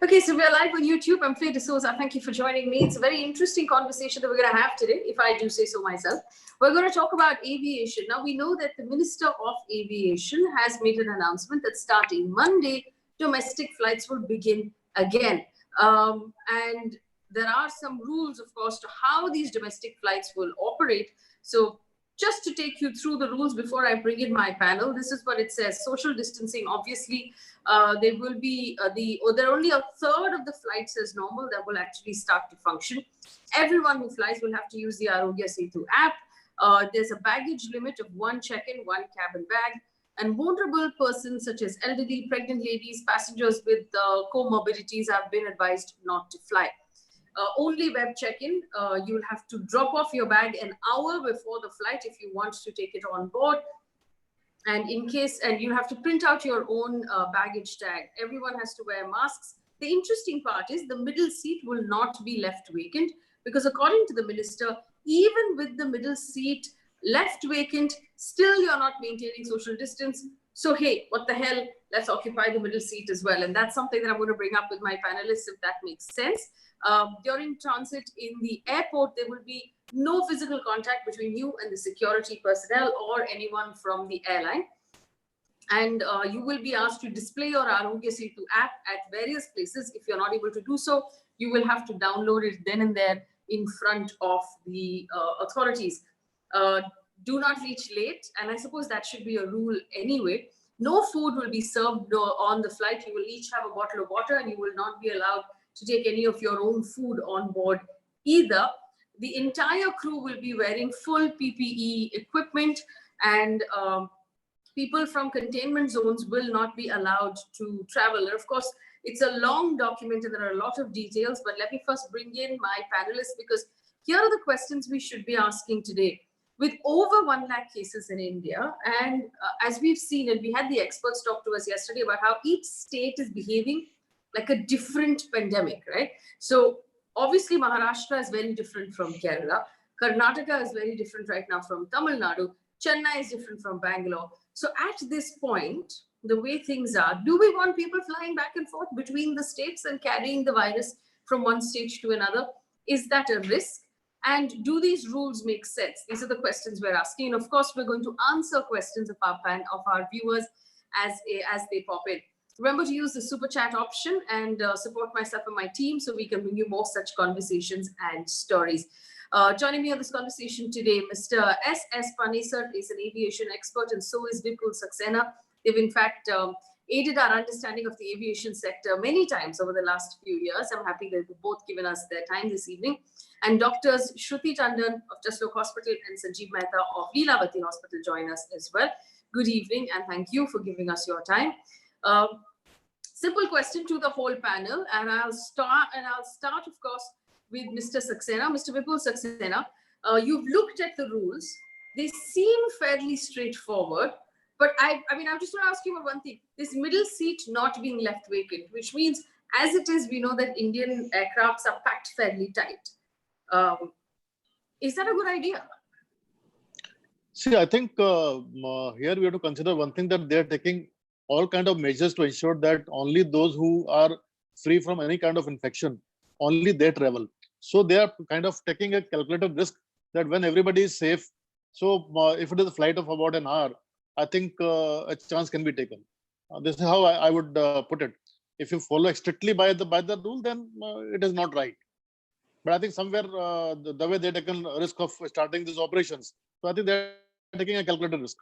Okay, so we're live on YouTube. I'm Faye. Thank you for joining me. It's a very interesting conversation that we're going to have today, if I do say so myself. We're going to talk about aviation. Now, we know that the Minister of Aviation has made an announcement that starting Monday, domestic flights will begin again. And there are some rules, of course, to how these domestic flights will operate. So just to take you through the rules before I bring in my panel, this is what it says. Social distancing, obviously, there will be there are only a third of the flights as normal that will actually start to function. Everyone who flies will have to use the Arogya Setu app. There's a baggage limit of 1 check-in, 1 cabin bag, and vulnerable persons such as elderly, pregnant ladies, passengers with comorbidities have been advised not to fly. Only web check-in. You'll have to drop off your bag an hour before the flight if you want to take it on board. And you have to print out your own baggage tag. Everyone has to wear masks. The interesting part is the middle seat will not be left vacant because according to the minister, even with the middle seat left vacant, still you're not maintaining social distance. So, hey, what the hell? Let's occupy the middle seat as well. And that's something that I'm going to bring up with my panelists, if that makes sense. During transit in the airport, there will be no physical contact between you and the security personnel or anyone from the airline. And you will be asked to display your Arogya Setu app at various places. If you're not able to do so, you will have to download it then and there in front of the authorities. Do not reach late. And I suppose that should be a rule anyway. No food will be served on the flight. You will each have a bottle of water and you will not be allowed to take any of your own food on board either. The entire crew will be wearing full PPE equipment, and people from containment zones will not be allowed to travel. And of course, it's a long document and there are a lot of details, but let me first bring in my panelists because here are the questions we should be asking today. With over 1 lakh cases in India, and as we've seen, and we had the experts talk to us yesterday about how each state is behaving like a different pandemic, right? So obviously Maharashtra is very different from Kerala. Karnataka is very different right now from Tamil Nadu. Chennai is different from Bangalore. So at this point, the way things are, do we want people flying back and forth between the states and carrying the virus from one stage to another? Is that a risk? And do these rules make sense? These are the questions we're asking. And of course, we're going to answer questions of our viewers as they pop in. Remember to use the super chat option and support myself and my team so we can bring you more such conversations and stories. Joining me on this conversation today, Mr. S.S. Panesar is an aviation expert, and so is Vipul Saxena. They've in fact aided our understanding of the aviation sector many times over the last few years. I'm happy that they've both given us their time this evening. And doctors Shruti Tandan of Jaslok Hospital and Sanjeev Mehta of Leelavati Hospital join us as well. Good evening and thank you for giving us your time. Simple question to the whole panel, and I'll start, of course, with Mr. Saxena. Mr. Vipul Saxena, you've looked at the rules. They seem fairly straightforward, but I mean, I'm just going to ask you about one thing. This middle seat not being left vacant, which means, as it is, we know that Indian aircrafts are packed fairly tight. Is that a good idea? See, I think here we have to consider one thing, that they're taking all kind of measures to ensure that only those who are free from any kind of infection, only they travel. So they are kind of taking a calculated risk that when everybody is safe, so if it is a flight of about an hour, I think a chance can be taken. This is how I would put it. If you follow strictly by the rule, then it is not right. But I think somewhere the way they've taken risk of starting these operations, so I think they're taking a calculated risk.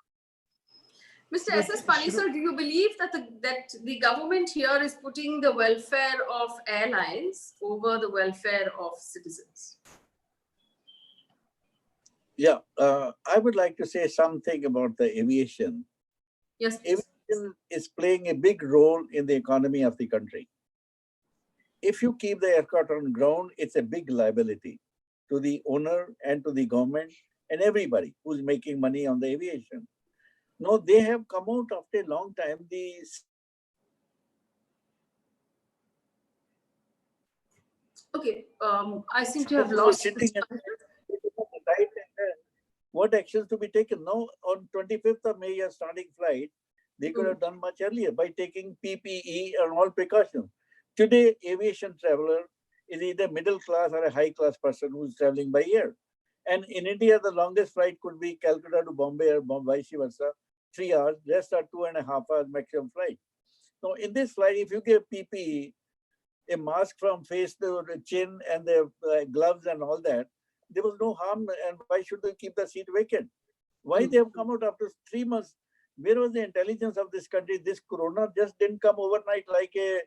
Mr. S.S. Panesar, do you believe that the government here is putting the welfare of airlines over the welfare of citizens? Yeah, I would like to say something about the aviation. Yes, please. Aviation is playing a big role in the economy of the country. If you keep the aircraft on ground, it's a big liability to the owner and to the government and everybody who's making money on the aviation. No, they have come out after a long time. Okay, I seem to have lost this. What actions to be taken? Now, on 25th of May, you're starting flight. They could have done much earlier by taking PPE and all precautions. Today, aviation traveler is either middle class or a high class person who is traveling by air. And in India, the longest flight could be Calcutta to Bombay or vice versa, 3 hours. Rest are 2.5 hours maximum flight. Now, in this flight, if you give PPE, a mask from face to the chin and the gloves and all that, there was no harm. And why should they keep the seat vacant? Why they have come out after 3 months? Where was the intelligence of this country? This corona just didn't come overnight like a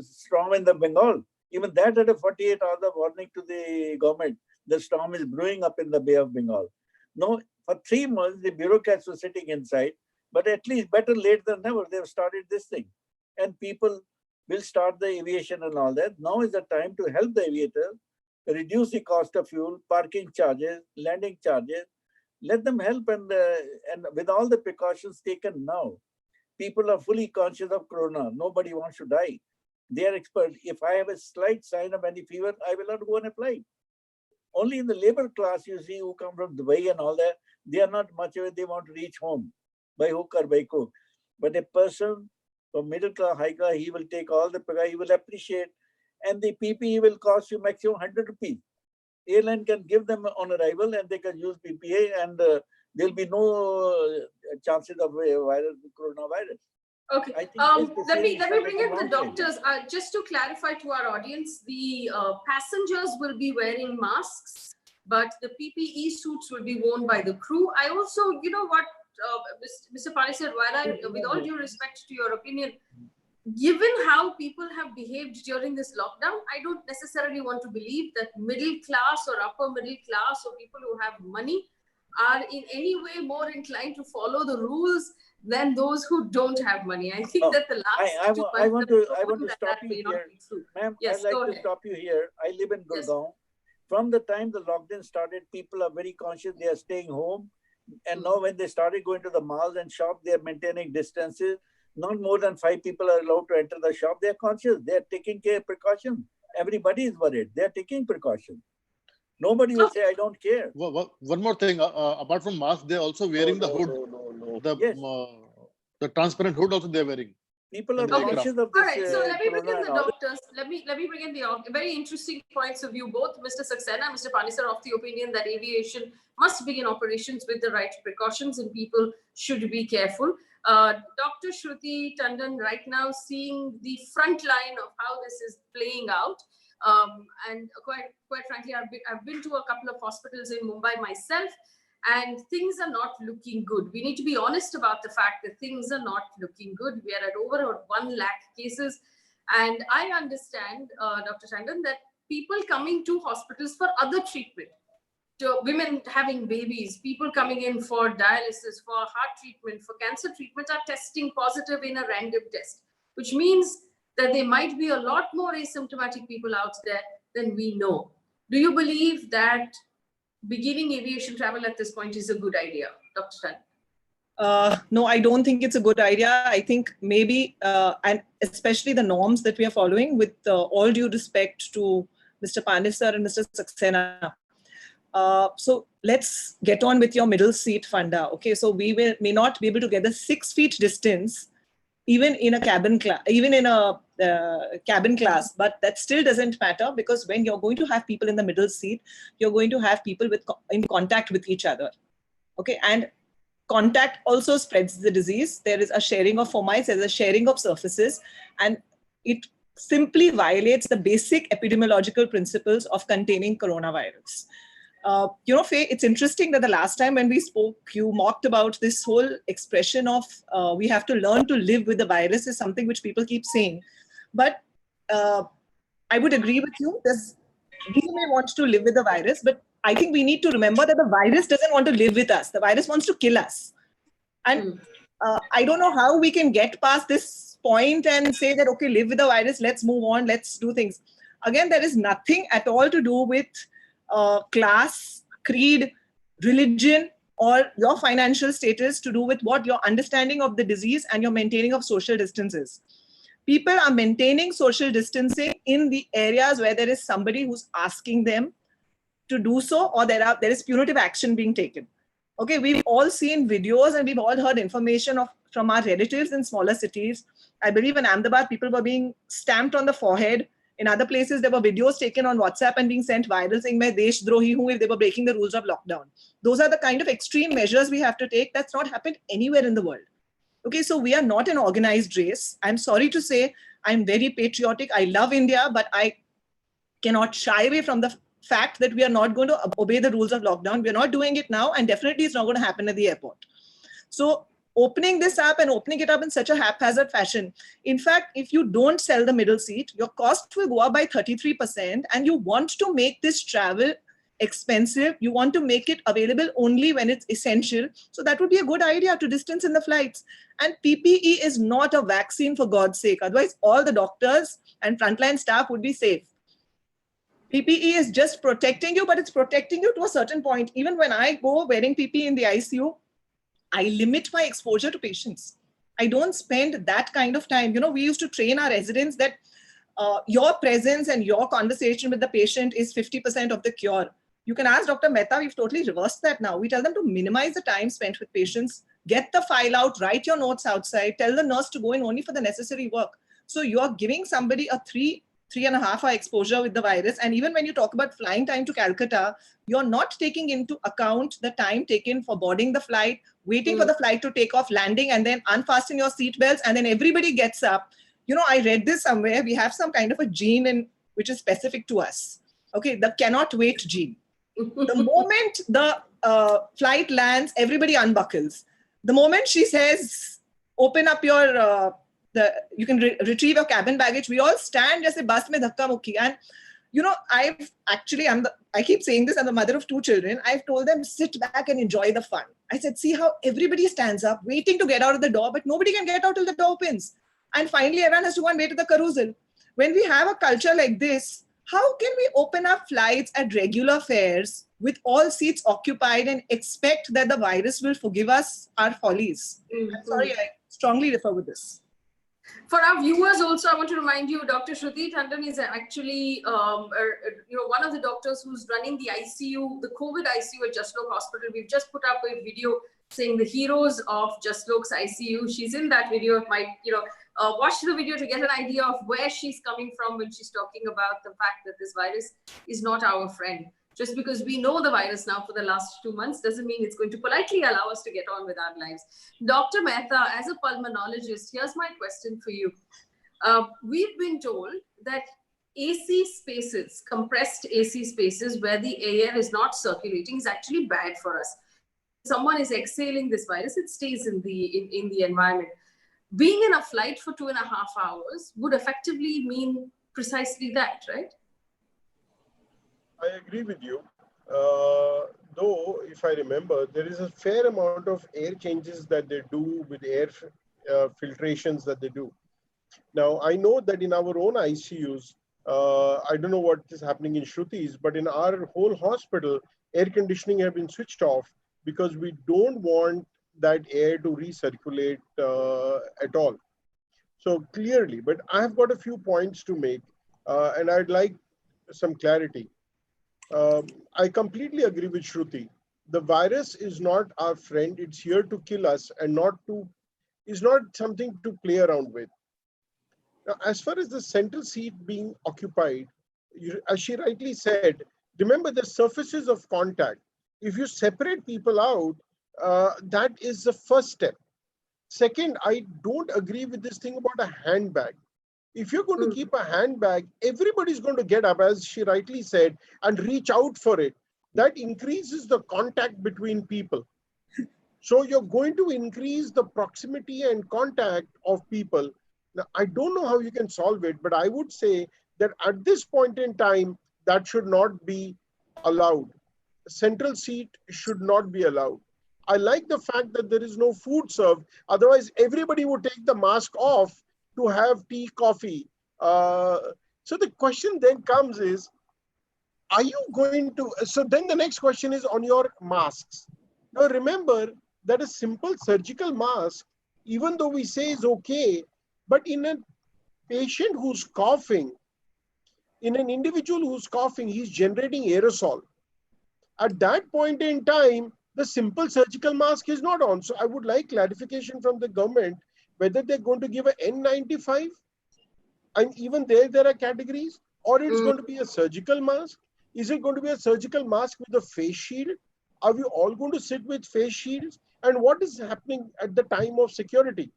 storm in the Bengal. Even that had a 48 hours of warning to the government. The storm is brewing up in the Bay of Bengal. No, for 3 months, the bureaucrats were sitting inside, but at least better late than never, they've started this thing. And people will start the aviation and all that. Now is the time to help the aviator, reduce the cost of fuel, parking charges, landing charges. Let them help, and with all the precautions taken now, people are fully conscious of corona. Nobody wants to die. They are expert. If I have a slight sign of any fever, I will not go on a flight. Only in the labor class, you see, who come from Dubai and all that, they are not much away. They want to reach home by hook or by crook. But a person from middle class, high class, he will take all the precautions, he will appreciate, and the PPE will cost you maximum 100 rupees. Airline can give them on arrival and they can use PPE, and there'll be no chances of coronavirus. Okay. Let me bring in the doctors. Just to clarify to our audience, the passengers will be wearing masks, but the PPE suits will be worn by the crew. I also, you know what, Mr. Panesar, with all due respect to your opinion, given how people have behaved during this lockdown, I don't necessarily want to believe that middle class or upper middle class or people who have money are in any way more inclined to follow the rules than those who don't have money. I think that the last I want to stop you here. Ma'am, yes, I'd like to stop you here. I live in Gurgaon. Yes. From the time the lockdown started, people are very conscious. They are staying home. And now when they started going to the malls and shop, they are maintaining distances. Not more than 5 people are allowed to enter the shop. They are conscious. They are taking care of precautions. Everybody is worried. They are taking precautions. Nobody will say, I don't care. One more thing. Apart from mask, they're also wearing the hood. The transparent hood also they're wearing. People are conscious of this. All right, so let me bring in the doctors. Let me bring in the very interesting points of view. Both Mr. Saxena and Mr. Panesar are of the opinion that aviation must begin operations with the right precautions and people should be careful. Dr. Shruti, Tandan, right now seeing the front line of how this is playing out. And quite frankly, I've been to a couple of hospitals in Mumbai myself, and things are not looking good. We need to be honest about the fact that things are not looking good. We are at over 1 lakh cases. And I understand, Dr. Tandan, that people coming to hospitals for other treatment, to women having babies, people coming in for dialysis, for heart treatment, for cancer treatment are testing positive in a random test, which means that there might be a lot more asymptomatic people out there than we know. Do you believe that beginning aviation travel at this point is a good idea, Dr. Tan? No, I don't think it's a good idea. I think maybe, and especially the norms that we are following, with all due respect to Mr. Panesar and Mr. Saxena. So let's get on with your middle seat funda. Okay, so we may not be able to get the 6 feet distance even in a cabin class, but that still doesn't matter, because when you're going to have people in the middle seat, you're going to have people in contact with each other. Okay, and contact also spreads the disease. There is a sharing of fomites, there's a sharing of surfaces, and it simply violates the basic epidemiological principles of containing coronavirus. You know, Faye, it's interesting that the last time when we spoke, you mocked about this whole expression of we have to learn to live with the virus is something which people keep saying. But I would agree with you. We may want to live with the virus, but I think we need to remember that the virus doesn't want to live with us. The virus wants to kill us. And I don't know how we can get past this point and say that, okay, live with the virus, let's move on, let's do things. Again, there is nothing at all to do with class, creed, religion, or your financial status, to do with what your understanding of the disease and your maintaining of social distances. People are maintaining social distancing in the areas where there is somebody who's asking them to do so, or there is punitive action being taken. Okay, we've all seen videos and we've all heard information from our relatives in smaller cities I believe in Ahmedabad, people were being stamped on the forehead. In other places, there were videos taken on WhatsApp and being sent viral saying, "Main desh drohi hu," if they were breaking the rules of lockdown. Those are the kind of extreme measures we have to take. That's not happened anywhere in the world. Okay, so we are not an organized race. I'm sorry to say, I'm very patriotic. I love India, but I cannot shy away from the fact that we are not going to obey the rules of lockdown. We're not doing it now, and definitely it's not going to happen at the airport. So opening this up and opening it up in such a haphazard fashion. In fact, if you don't sell the middle seat, your cost will go up by 33%, and you want to make this travel expensive. You want to make it available only when it's essential. So that would be a good idea to distance in the flights. And PPE is not a vaccine, for God's sake. Otherwise, all the doctors and frontline staff would be safe. PPE is just protecting you, but it's protecting you to a certain point. Even when I go wearing PPE in the ICU, I limit my exposure to patients. I don't spend that kind of time. We used to train our residents that your presence and your conversation with the patient is 50% of the cure. You can ask Dr. Mehta, we've totally reversed that now. We tell them to minimize the time spent with patients, get the file out, write your notes outside, tell the nurse to go in only for the necessary work. So you're giving somebody a 3.5 hour exposure with the virus. And even when you talk about flying time to Calcutta, you're not taking into account the time taken for boarding the flight, waiting for the flight to take off, landing, and then unfasten your seatbelts, and then everybody gets up. I read this somewhere. We have some kind of a gene which is specific to us. Okay, the cannot wait gene. The moment the flight lands, everybody unbuckles. The moment she says, open up your, you can retrieve your cabin baggage, we all stand just a bus mein dhakka mukki. And I keep saying this, I'm the mother of 2 children. I've told them, sit back and enjoy the fun. I said, see how everybody stands up, waiting to get out of the door, but nobody can get out till the door opens. And finally, everyone has to go and wait at the carousel. When we have a culture like this, how can we open up flights at regular fares with all seats occupied and expect that the virus will forgive us our follies? I'm sorry, I strongly differ with this. For our viewers also, I want to remind you, Dr. Shruti Tandan is actually one of the doctors who's running the ICU, the COVID ICU at Jaslok Hospital. We've just put up a video saying the heroes of Jaslok's ICU. She's in that video. It might, watch the video to get an idea of where she's coming from when she's talking about the fact that this virus is not our friend. Just because we know the virus now for the last 2 months doesn't mean it's going to politely allow us to get on with our lives. Dr. Mehta, as a pulmonologist, here's my question for you. We've been told that AC spaces, compressed AC spaces where the air is not circulating is actually bad for us. Someone is exhaling this virus, it stays in the environment. Being in a flight for 2.5 hours would effectively mean precisely that, right? I agree with you. Though, if I remember, there is a fair amount of air changes that they do with air filtrations that they do. Now, I know that in our own ICUs, I don't know what is happening in Shruti's, but in our whole hospital, air conditioning have been switched off because we don't want that air to recirculate at all. So clearly, but I have got a few points to make, and I'd like some clarity. I completely agree with Shruti. The virus is not our friend. It's here to kill us and is not something to play around with. Now, as far as the central seat being occupied, as she rightly said, remember the surfaces of contact. If you separate people out, that is the first step. Second, I don't agree with this thing about a handbag. If you're going to keep a handbag, everybody's going to get up, as she rightly said, and reach out for it. That increases the contact between people. So you're going to increase the proximity and contact of people. Now, I don't know how you can solve it, but I would say that at this point in time, that should not be allowed. Central seat should not be allowed. I like the fact that there is no food served. Otherwise, everybody would take the mask off to have tea, coffee. So the question then comes is, are you going to, so then the next question is on your masks. Now remember that a simple surgical mask, even though we say is okay, but in a patient who's coughing, in an individual who's coughing, he's generating aerosol. At that point in time, the simple surgical mask is not on. So I would like clarification from the government whether they're going to give an N95, and even there are categories, or it's going to be a surgical mask. Is it going to be a surgical mask with a face shield? Are we all going to sit with face shields? And what is happening at the time of security?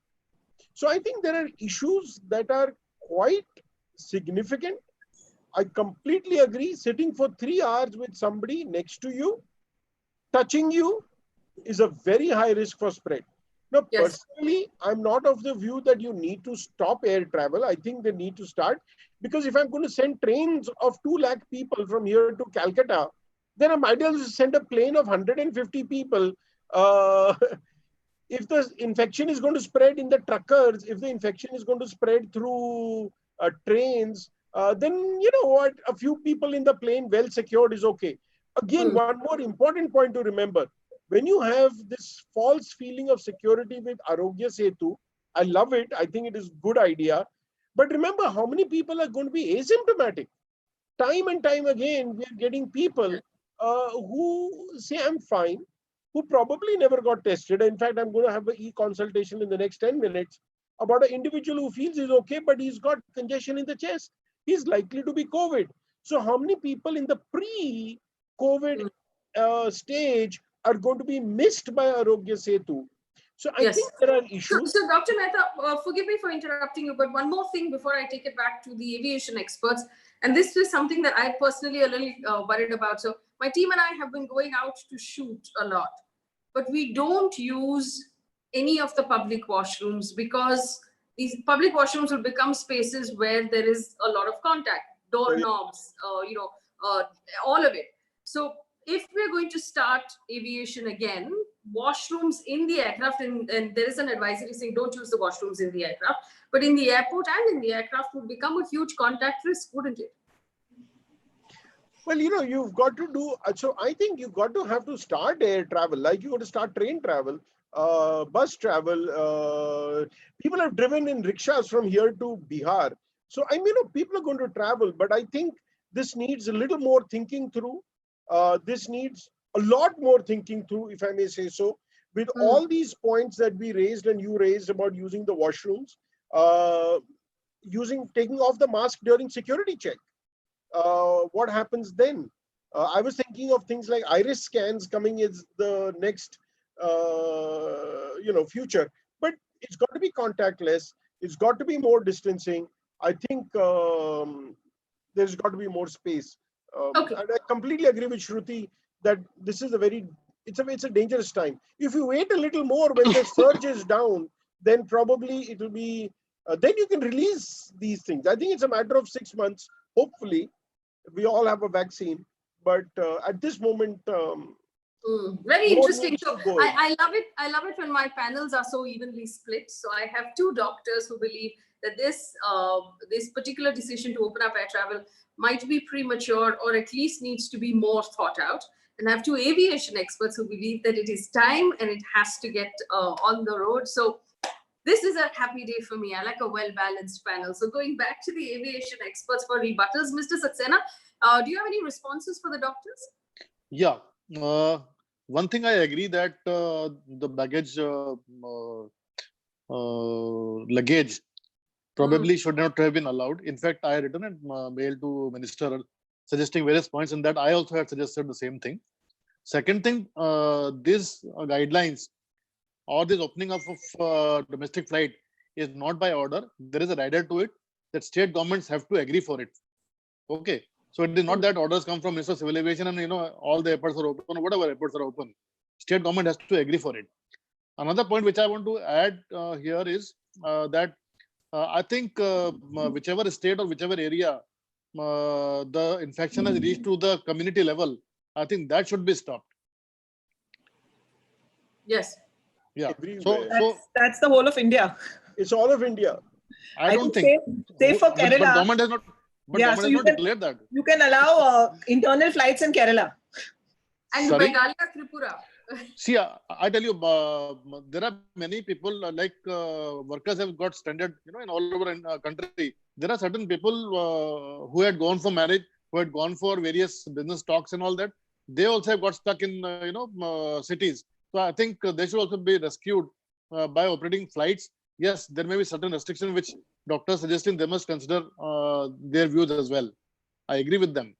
So I think there are issues that are quite significant. I completely agree. Sitting for 3 hours with somebody next to you, touching you, is a very high risk for spread. Now, Yes. personally, I'm not of the view that you need to stop air travel. I think they need to start, because if I'm going to send trains of 2 lakh people from here to Calcutta, then I might as well send a plane of 150 people. If the infection is going to spread in the truckers, if the infection is going to spread through trains, then you know what, a few people in the plane well secured is okay. Again, one more important point to remember. When you have this false feeling of security with Arogya Setu, I love it. I think it is a good idea. But remember, how many people are going to be asymptomatic? Time and time again, we are getting people who say, I'm fine, who probably never got tested. In fact, I'm going to have an e-consultation in the next 10 minutes about an individual who feels he's okay, but he's got congestion in the chest. He's likely to be COVID. So how many people in the pre-COVID stage are going to be missed by Arogya Setu? So I think there are issues. So Dr. Mehta, forgive me for interrupting you, but one more thing before I take it back to the aviation experts. And this is something that I personally a little worried about. So my team and I have been going out to shoot a lot, but we don't use any of the public washrooms, because these public washrooms will become spaces where there is a lot of contact, doorknobs, all of it. So if we're going to start aviation again, washrooms in the aircraft, and there is an advisory saying don't use the washrooms in the aircraft, but in the airport and in the aircraft would become a huge contact risk, wouldn't it? Well, you know, you've got to do, so I think you've got to have to start air travel, like you got to start train travel, bus travel. People have driven in rickshaws from here to Bihar. So, I mean, you know, people are going to travel, but I think this needs a little more thinking through. This needs a lot more thinking through, if I may say so, with all these points that we raised and you raised about using the washrooms, taking off the mask during security check. What happens then? I was thinking of things like iris scans coming is the next, future, but it's got to be contactless. It's got to be more distancing. I think there's got to be more space. And I completely agree with Shruti that this is it's a dangerous time. If you wait a little more when the surge is down, then probably it will be, then you can release these things. I think it's a matter of 6 months. Hopefully, we all have a vaccine, but at this moment, very interesting. So I love it. I love it when my panels are so evenly split. So I have 2 doctors who believe that this particular decision to open up air travel might be premature, or at least needs to be more thought out. And I have 2 aviation experts who believe that it is time and it has to get on the road. So this is a happy day for me. I like a well-balanced panel. So going back to the aviation experts for rebuttals, Mr. Saxena, do you have any responses for the doctors? Yeah. One thing I agree that the baggage luggage probably should not have been allowed. In fact, I had written a mail to Minister suggesting various points, and that I also had suggested the same thing. Second thing, these guidelines or this opening up of domestic flight is not by order. There is a rider to it that state governments have to agree for it. Okay. So it is not that orders come from Minister of Civil Aviation and all the airports are open, or whatever airports are open. State government has to agree for it. Another point which I want to add here is that I think whichever state or whichever area the infection has reached to the community level, I think that should be stopped. Yes. Yeah. Everywhere. So that's the whole of India. It's all of India. I don't think. Say for Kerala. But government has not. But Yeah, government so has not declared that. You can allow internal flights in Kerala. And Sorry? Meghalaya, Tripura. See, I tell you, there are many people workers have got stranded, in all over the country. There are certain people who had gone for marriage, who had gone for various business talks and all that. They also have got stuck in, cities. So I think they should also be rescued by operating flights yes, there may be certain restrictions which doctors suggesting they must consider their views as well. I agree with them.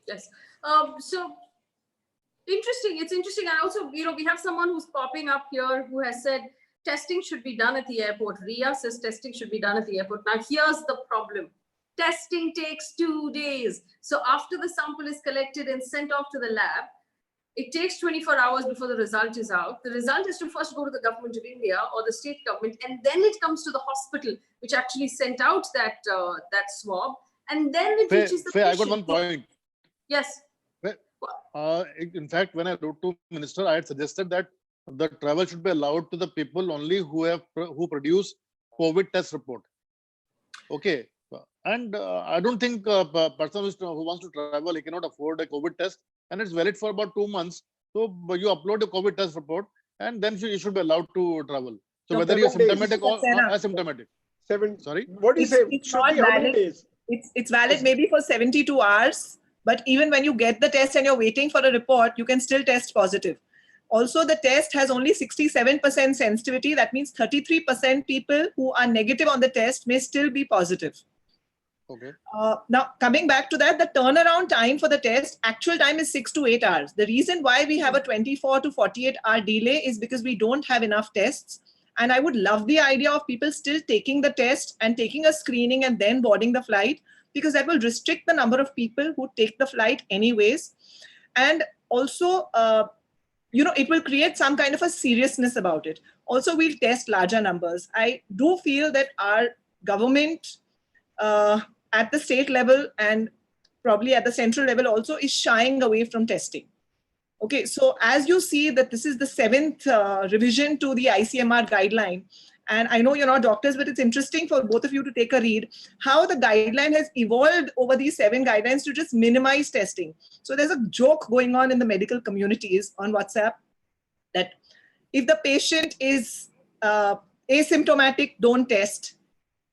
Yes. So interesting. It's interesting. And also, we have someone who's popping up here who has said testing should be done at the airport. Ria says testing should be done at the airport. Now, here's the problem. Testing takes 2 days. So after the sample is collected and sent off to the lab, it takes 24 hours before the result is out. The result is to first go to the government of India or the state government, and then it comes to the hospital, which actually sent out that swab, and then it reaches the Faye, patient. I got one point. Yes. In fact, when I wrote to Minister, I had suggested that the travel should be allowed to the people only who produce COVID test report. Okay. And I don't think a person who wants to travel, he cannot afford a COVID test, and it's valid for about 2 months. So you upload a COVID test report, and then you should be allowed to travel. So whether you're symptomatic or asymptomatic. Sorry, what do you say? It's not valid. It's valid maybe for 72 hours, but even when you get the test and you're waiting for a report, you can still test positive. Also, the test has only 67% sensitivity. That means 33% people who are negative on the test may still be positive. Okay. Now, coming back to that, the turnaround time for the test, actual time is 6 to 8 hours. The reason why we have a 24 to 48 hour delay is because we don't have enough tests. And I would love the idea of people still taking the test and taking a screening and then boarding the flight, because that will restrict the number of people who take the flight anyways. And also, it will create some kind of a seriousness about it. Also, we'll test larger numbers. I do feel that our government at the state level and probably at the central level also is shying away from testing. Okay, so as you see that this is the 7th revision to the ICMR guideline, and I know you're not doctors, but it's interesting for both of you to take a read, how the guideline has evolved over these 7 guidelines to just minimize testing. So there's a joke going on in the medical communities on WhatsApp that if the patient is asymptomatic, don't test.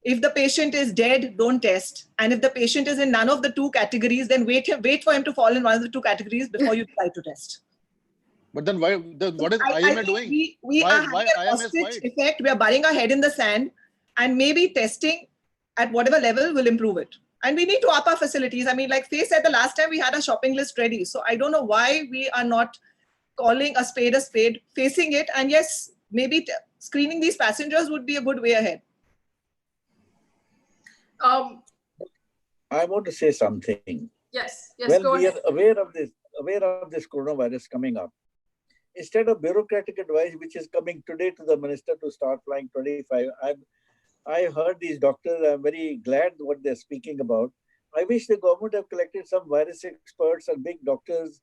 If the patient is dead, don't test. And if the patient is in none of the 2 categories, then wait for him to fall in one of the 2 categories before you try to test. But then what is IMA doing? We are having an ostrich effect. We are burying our head in the sand, and maybe testing at whatever level will improve it. And we need to up our facilities. I mean, like Faye said, the last time we had a shopping list ready. So I don't know why we are not calling a spade, facing it. And yes, maybe screening these passengers would be a good way ahead. I want to say something. Yes, well, we are aware of this coronavirus coming up. Instead of bureaucratic advice, which is coming today to the minister to start flying 25, I heard these doctors. I'm very glad what they're speaking about. I wish the government have collected some virus experts and big doctors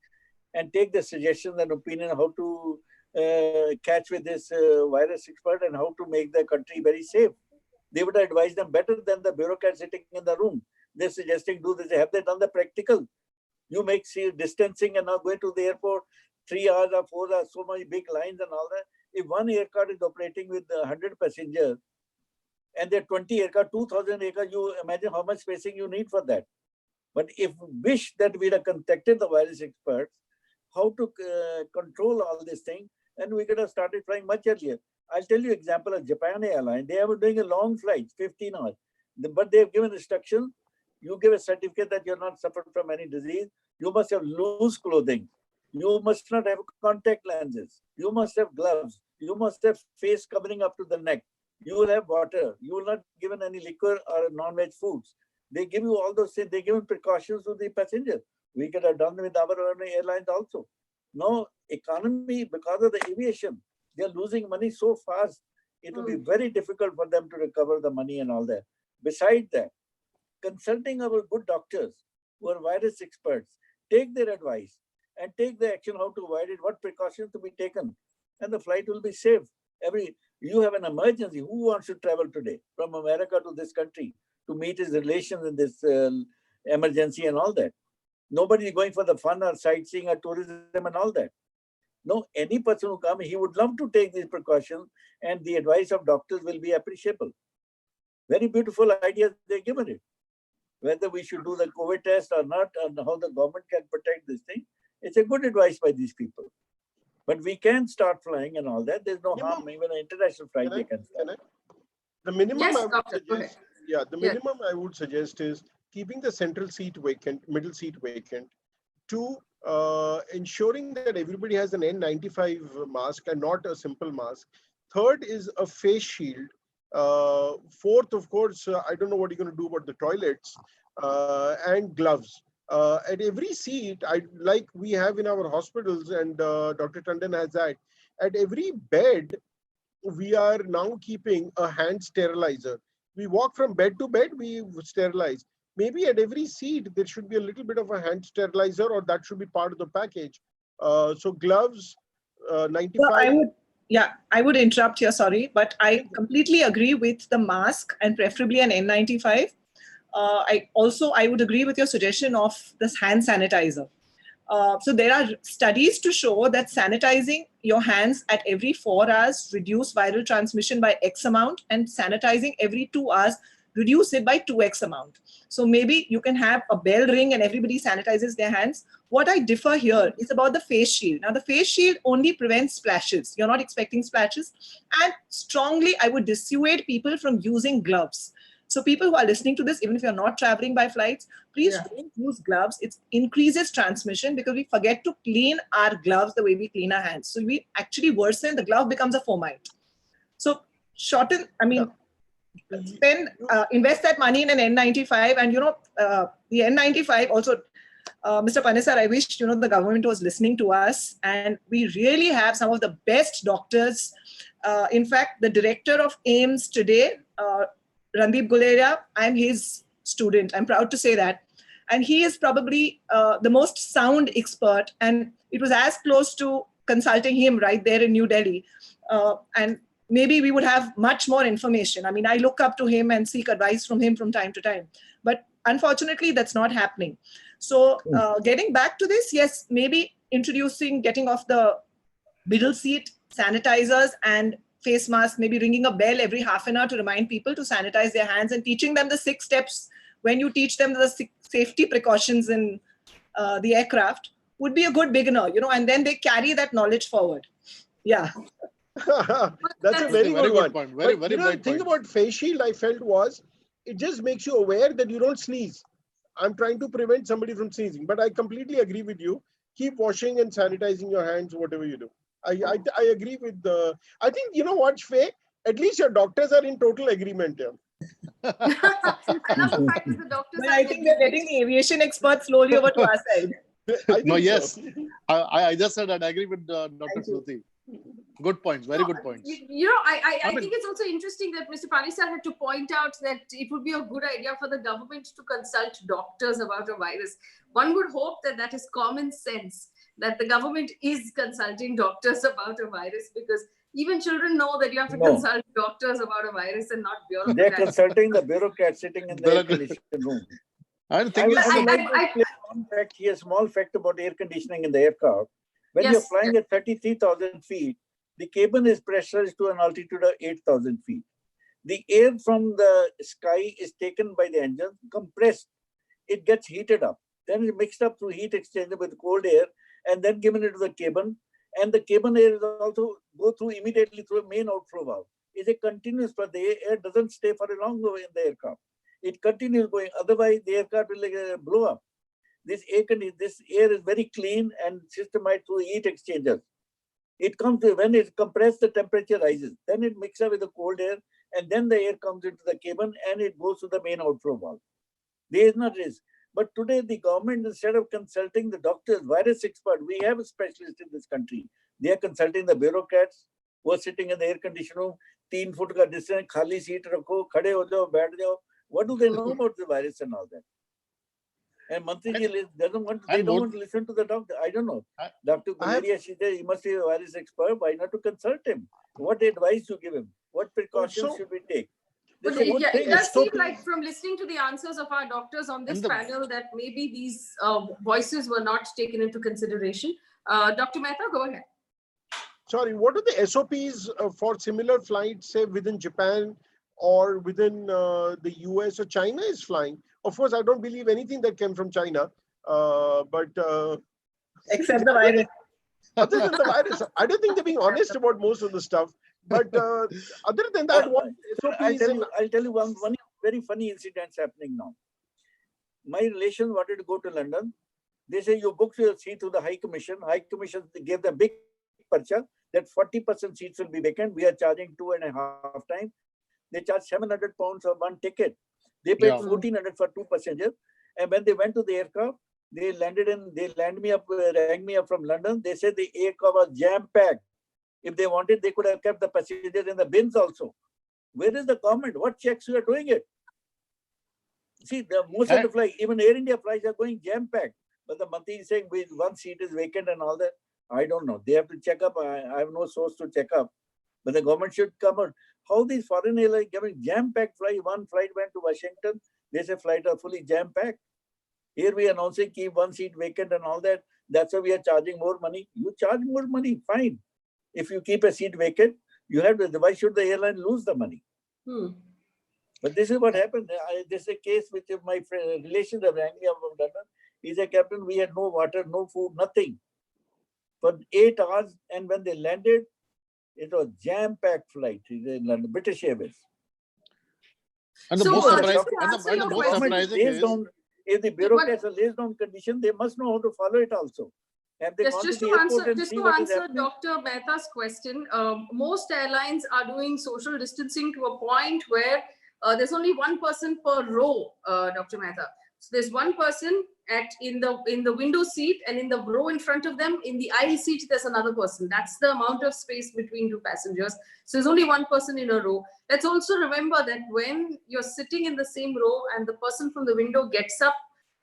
and take the suggestions and opinion how to catch with this virus expert and how to make the country very safe. They would advise them better than the bureaucrats sitting in the room. They're suggesting do this. Have they done the practical? You make distancing and now going to the airport 3 hours or 4 hours, so many big lines and all that. If one aircraft is operating with 100 passengers and there are 20 aircraft, 2,000 aircraft, you imagine how much spacing you need for that. But if we wish that we'd have contacted the virus experts, how to control all this thing, and we could have started flying much earlier. I'll tell you example of Japan Airline. They are doing a long flight, 15 hours. But they've given instructions. You give a certificate that you're not suffered from any disease. You must have loose clothing. You must not have contact lenses. You must have gloves. You must have face covering up to the neck. You will have water. You will not given any liquor or non-veg foods. They give you all those things. They give precautions to the passenger. We could have done with our own airlines also. Now, economy, because of the aviation, they are losing money so fast. It will be very difficult for them to recover the money and all that. Besides that, consulting our good doctors who are virus experts, take their advice and take the action how to avoid it, what precautions to be taken, and the flight will be safe. You have an emergency. Who wants to travel today from America to this country to meet his relations in this emergency and all that? Nobody is going for the fun or sightseeing or tourism and all that. No, any person who comes, he would love to take these precautions, and the advice of doctors will be appreciable. Very beautiful ideas they've given it. Whether we should do the COVID test or not, and how the government can protect this thing, it's a good advice by these people. But we can start flying and all that. There's no harm. Even an international flight they can start. The minimum Yes, I would doctor, go suggest, the minimum I would suggest is keeping the central seat vacant, middle seat vacant. Two, ensuring that everybody has an N95 mask and not a simple mask. Third is a face shield. Fourth, of course, I don't know what you're going to do about the toilets, and gloves. At every seat, like we have in our hospitals, and Dr. Tandan has that, at every bed, we are now keeping a hand sterilizer. We walk from bed to bed, we sterilize. Maybe at every seat, there should be a little bit of a hand sterilizer, or that should be part of the package. So gloves, 95. Well, I would interrupt here, sorry, but I completely agree with the mask and preferably an N95. I would agree with your suggestion of this hand sanitizer. So there are studies to show that sanitizing your hands at every 4 hours reduce viral transmission by X amount, and sanitizing every 2 hours reduce it by 2x amount. So maybe you can have a bell ring and everybody sanitizes their hands. What I differ here is about the face shield. Now the face shield only prevents splashes. You're not expecting splashes. And strongly, I would dissuade people from using gloves. So people who are listening to this, even if you're not traveling by flights, please don't use gloves. It increases transmission because we forget to clean our gloves the way we clean our hands. So we actually worsen, the glove becomes a fomite. So invest that money in an N95, and the N95 also, Mr. Panesar, I wish the government was listening to us, and we really have some of the best doctors. In fact, the director of AIIMS today, Randeep Guleria, I'm his student. I'm proud to say that. And he is probably the most sound expert. And it was as close to consulting him right there in New Delhi. And maybe we would have much more information. I mean, I look up to him and seek advice from him from time to time. But unfortunately, that's not happening. So getting back to this, yes, maybe getting off the middle seat, sanitizers and face mask, maybe ringing a bell every half an hour to remind people to sanitize their hands, and teaching them the 6 steps when you teach them the safety precautions in the aircraft would be a good beginner, and then they carry that knowledge forward. Yeah. That's a very good one. Point. Very the bright thing point. about face shield, I felt, was it just makes you aware that you don't sneeze. I'm trying to prevent somebody from sneezing, but I completely agree with you. Keep washing and sanitizing your hands, whatever you do. I agree with I think, you know what, Faye? At least your doctors are in total agreement here. I love the fact that the doctors Well, I think we're getting the aviation experts slowly over to our side. I think yes. so. I just said that I agree with Dr. Shruti. Good points, very good points. I think it's also interesting that Mr. Panesar had to point out that it would be a good idea for the government to consult doctors about a virus. One would hope that that is common sense, that the government is consulting doctors about a virus, because even children know that you have to consult doctors about a virus and not bureaucrats. They're consulting the bureaucrat sitting in the air conditioning room. I think A small fact about air conditioning in the aircraft. When you're flying at 33,000 feet, the cabin is pressurized to an altitude of 8,000 feet. The air from the sky is taken by the engine, compressed. It gets heated up. Then it's mixed up through heat exchanger with cold air, and then given into the cabin. And the cabin air is also go through immediately through a main outflow valve. It's a continuous, but the air doesn't stay for a long in the aircraft. It continues going. Otherwise, the aircraft will blow up. This air is very clean and systemized through heat exchangers. It comes to, when it's compressed, the temperature rises. Then it mixes up with the cold air, and then the air comes into the cabin and it goes to the main outflow valve. There is no risk. But today, the government, instead of consulting the doctors, virus experts, we have a specialist in this country. They are consulting the bureaucrats who are sitting in the air conditioner room, 3 foot ka distance, khali seat rakho, khade ho jao, baith jao. What do they know about the virus and all that? And Mantriji doesn't want. They don't want to listen to the doctor. I don't know. Dr. Guleria, she said, he must be a virus expert. Why not to consult him? What advice you give him? What precautions should we take? But it does seem like, from listening to the answers of our doctors on this panel, that maybe these voices were not taken into consideration. Dr. Mehta, go ahead. Sorry, what are the SOPs for similar flights, say within Japan or within the US or China is flying? Of course, I don't believe anything that came from China, but except the virus. Other than the virus, I don't think they're being honest about most of the stuff. But other than that, what SOPs I'll tell you one very funny incident happening now. My relations wanted to go to London. They say you booked your seat to the High Commission. High Commission gave them big purchase that 40% seats will be vacant. We are charging 2.5 times. They charge £700 for one ticket. They paid 1,400 for 2 passengers. And when they went to the aircraft, they rang me up from London. They said the aircraft was jam-packed. If they wanted, they could have kept the passengers in the bins also. Where is the government? What checks you are doing it? See, most of the flights, even Air India flights are going jam-packed. But the Mati is saying one seat is vacant and all that. I don't know. They have to check up. I have no source to check up. But the government should come out. How these foreign airlines giving jam-packed flight? One flight went to Washington. They say flights are fully jam-packed. Here we are announcing keep one seat vacant and all that. That's why we are charging more money. You charge more money, fine. If you keep a seat vacant, you have to. Why should the airline lose the money? But this is what happened. This is a case which my relations have rang me up from London. He said, Captain, we had no water, no food, nothing. For 8 hours, and when they landed, it was jam-packed flight in London, British Airways. And the So, most just surprising, to answer your most question, surprising is, if the bureaucrats are laid down condition, they must know how to follow it also. Have they gone just to to the airport answer, and just see to what is answer happening? Dr. Mehta's question, most airlines are doing social distancing to a point where there's only one person per row, Dr. Mehta. So there's one person in the window seat, and in the row in front of them, in the aisle seat, there's another person. That's the amount of space between two passengers. So there's only one person in a row. Let's also remember that when you're sitting in the same row and the person from the window gets up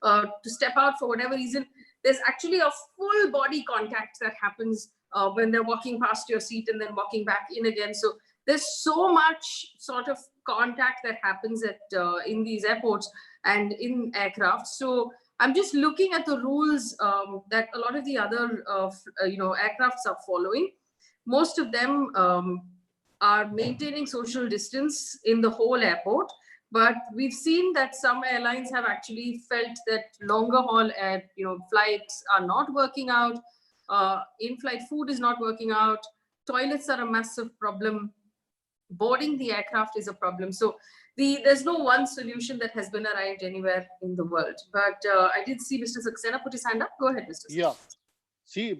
to step out for whatever reason, there's actually a full body contact that happens when they're walking past your seat and then walking back in again. So there's so much sort of contact that happens in these airports and in aircraft. So I'm just looking at the rules that a lot of the other aircrafts are following. Most of them are maintaining social distance in the whole airport. But we've seen that some airlines have actually felt that longer haul flights are not working out. In-flight food is not working out. Toilets are a massive problem. Boarding the aircraft is a problem. So there's no one solution that has been arrived anywhere in the world. But I did see Mr. Saxena put his hand up. Go ahead, Mr. Saxena. yeah. See,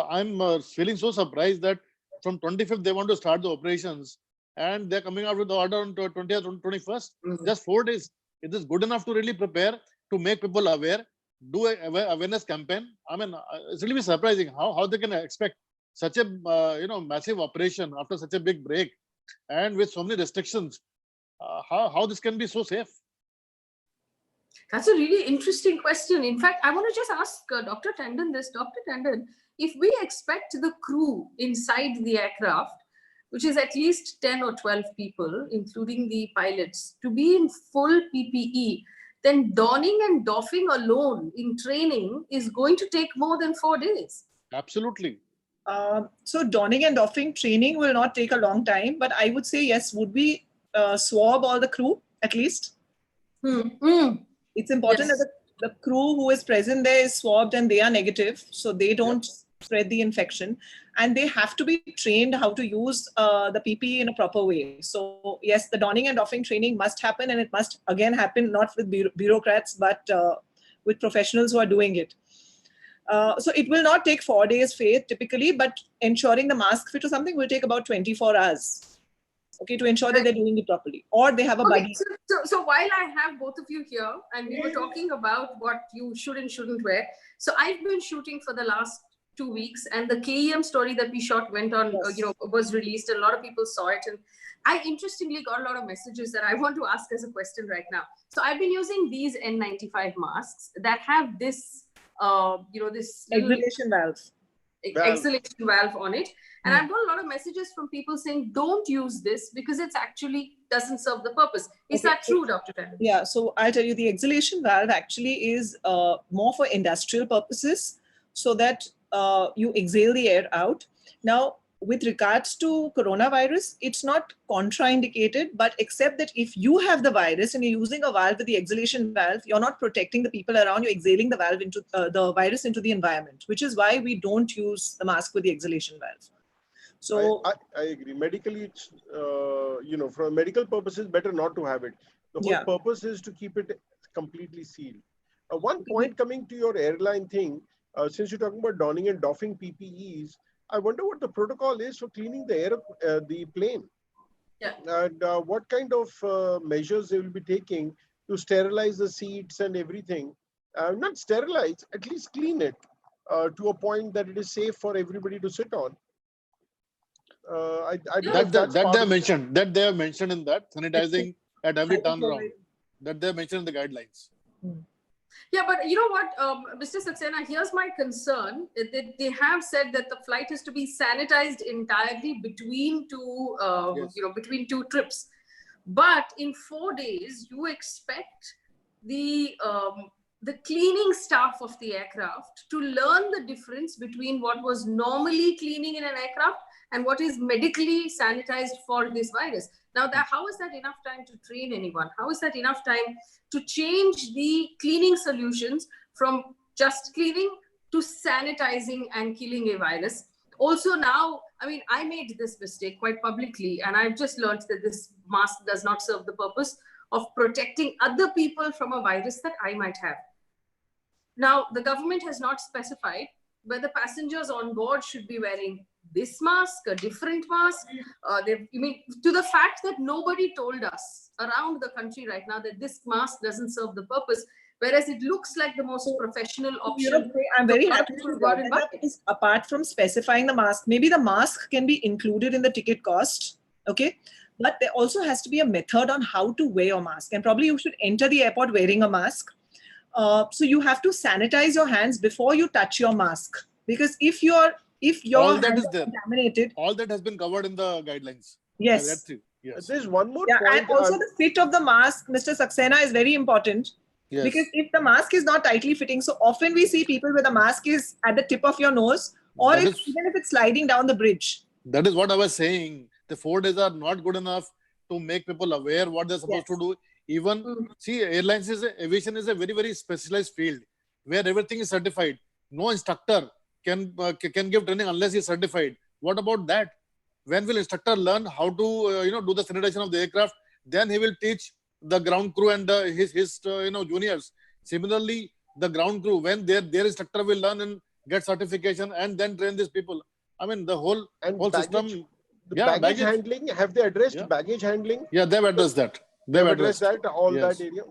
I'm feeling so surprised that from 25th they want to start the operations, and they're coming out with the order on 20th or 21st. Just 4 days. Is this good enough to really prepare, to make people aware, do a awareness campaign? I mean, it's really surprising how they can expect such a massive operation after such a big break and with so many restrictions. How this can be so safe? That's a really interesting question. In fact, I want to just ask Dr. Tandan this. Dr. Tandan, if we expect the crew inside the aircraft, which is at least 10 or 12 people, including the pilots, to be in full PPE, then donning and doffing alone in training is going to take more than 4 days. Absolutely. So donning and doffing training will not take a long time, but I would say yes, would we swab all the crew at least? It's important that the crew who is present there is swabbed and they are negative, so they don't spread the infection, and they have to be trained how to use the PPE in a proper way. So yes, the donning and doffing training must happen, and it must again happen not with bureaucrats but with professionals who are doing it. So it will not take 4 days, Faye, typically, but ensuring the mask fit or something will take about 24 hours. Okay, to ensure that they're doing it properly, or they have a buddy. So while I have both of you here, and we were talking about what you should and shouldn't wear. So I've been shooting for the last 2 weeks, and the KEM story that we shot went on, was released, and a lot of people saw it. And I interestingly got a lot of messages that I want to ask as a question right now. So I've been using these N95 masks that have this, this exhalation valve. Exhalation valve on it. And I've got a lot of messages from people saying, don't use this because it's actually doesn't serve the purpose. Is that true, Dr. Tandan? Yeah, so I'll tell you, the exhalation valve actually is more for industrial purposes, so that you exhale the air out. Now, with regards to coronavirus, it's not contraindicated, but except that if you have the virus and you're using a valve with the exhalation valve, you're not protecting the people around, you're exhaling the valve into the virus into the environment, which is why we don't use the mask with the exhalation valve. So I agree. Medically, it's, for medical purposes, better not to have it. The whole purpose is to keep it completely sealed. One point coming to your airline thing, since you're talking about donning and doffing PPEs, I wonder what the protocol is for cleaning the plane. Yeah. And what kind of measures they will be taking to sterilize the seats and everything. Not sterilize, at least clean it to a point that it is safe for everybody to sit on. I don't know if that's that part they have of mentioned. That they have mentioned in that sanitizing at every turnaround. That they have mentioned in the guidelines. Yeah, but you know what, Mr. Saxena, here's my concern. They have said that the flight is to be sanitized entirely between two, between two trips. But in 4 days, you expect the cleaning staff of the aircraft to learn the difference between what was normally cleaning in an aircraft and what is medically sanitized for this virus. Now, how is that enough time to train anyone? How is that enough time to change the cleaning solutions from just cleaning to sanitizing and killing a virus? Also now, I mean, I made this mistake quite publicly, and I've just learned that this mask does not serve the purpose of protecting other people from a virus that I might have. Now, the government has not specified whether passengers on board should be wearing this mask, a different mask. To the fact that nobody told us around the country right now that this mask doesn't serve the purpose, whereas it looks like the most professional option. I'm very happy to brought it up, because apart from specifying the mask, maybe the mask can be included in the ticket cost, okay? But there also has to be a method on how to wear your mask, and probably you should enter the airport wearing a mask. So you have to sanitize your hands before you touch your mask, because if your all that is there, contaminated, all that has been covered in the guidelines. Yes. That's it. Yes. There's one more point. And also the fit of the mask, Mr. Saxena, is very important. Yes. Because if the mask is not tightly fitting, so often we see people where the mask is at the tip of your nose, or even if it's sliding down the bridge. That is what I was saying. The 4 days are not good enough to make people aware what they're supposed to do. Even see, aviation is a very, very specialized field where everything is certified. No instructor can give training unless he's certified. What about that? When will instructor learn how to do the sanitization of the aircraft? Then he will teach the ground crew and his juniors. Similarly, the ground crew, when their instructor will learn and get certification and then train these people. I mean, the whole system. The baggage handling, have they addressed baggage handling? Yeah, they've addressed that. They've addressed that, that area?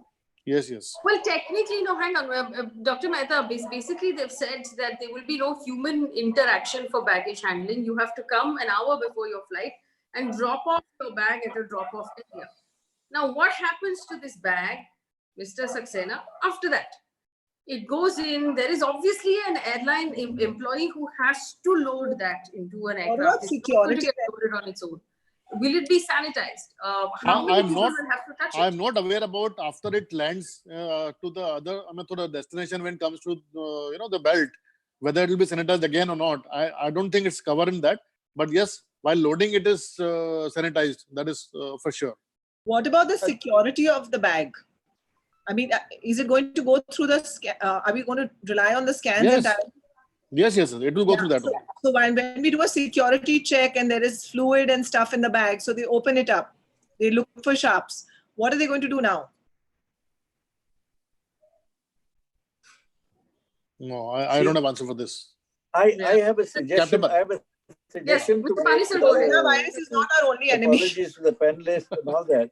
Yes, yes. Well, technically, no, hang on. Dr. Mehta, basically they've said that there will be no human interaction for baggage handling. You have to come an hour before your flight and drop off your bag at a drop-off area. Now, what happens to this bag, Mr. Saxena, after that? It goes in, there is obviously an airline employee who has to load that into an aircraft. It's not going to get loaded on its own. Will it be sanitized? How many people will have to touch it? I'm not aware about after it lands to the destination when it comes to the belt, whether it will be sanitized again or not. I don't think it's covered in that. But yes, while loading it is sanitized. That is for sure. What about the security of the bag? I mean, is it going to go through the scan? Are we going to rely on the scans? Yes. Yes, it will go through that. So when we do a security check and there is fluid and stuff in the bag, so they open it up, they look for sharps. What are they going to do now? No, I don't have answer for this. I have a suggestion. I have a suggestion to make. Coronavirus is not our only enemy. Apologies to the panelists and all that.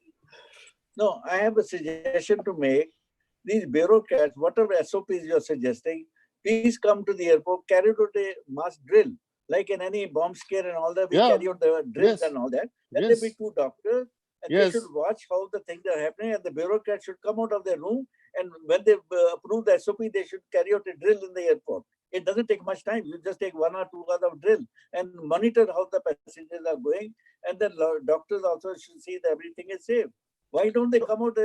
No, I have a suggestion to make. These bureaucrats, whatever SOPs you're suggesting, please come to the airport, carry out a mass drill. Like in any bomb scare and all that, we carry out the drills and all that. Let there be 2 doctors, and they should watch how the things are happening, and the bureaucrats should come out of their room, and when they approve the SOP, they should carry out a drill in the airport. It doesn't take much time. You just take 1 or 2 hours of drill and monitor how the passengers are going, and then doctors also should see that everything is safe. Why don't they come out?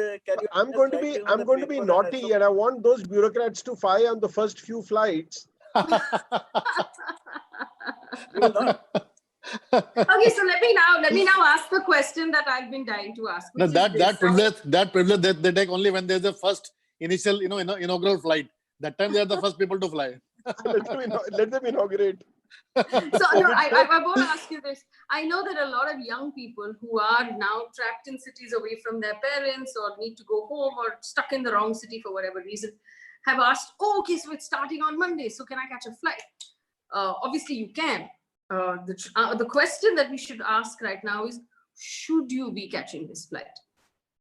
I'm going to be naughty, and I want those bureaucrats to fire on the first few flights. Okay, so let me now ask the question that I've been dying to ask. No, which is this. that privilege they take only when there's a first initial, inaugural flight. That time they are the first people to fly. Let them inaugurate. So no, I want to ask you this. I know that a lot of young people who are now trapped in cities away from their parents or need to go home or stuck in the wrong city for whatever reason have asked, oh, okay, so it's starting on Monday, so can I catch a flight? Obviously you can. The question that we should ask right now is, should you be catching this flight?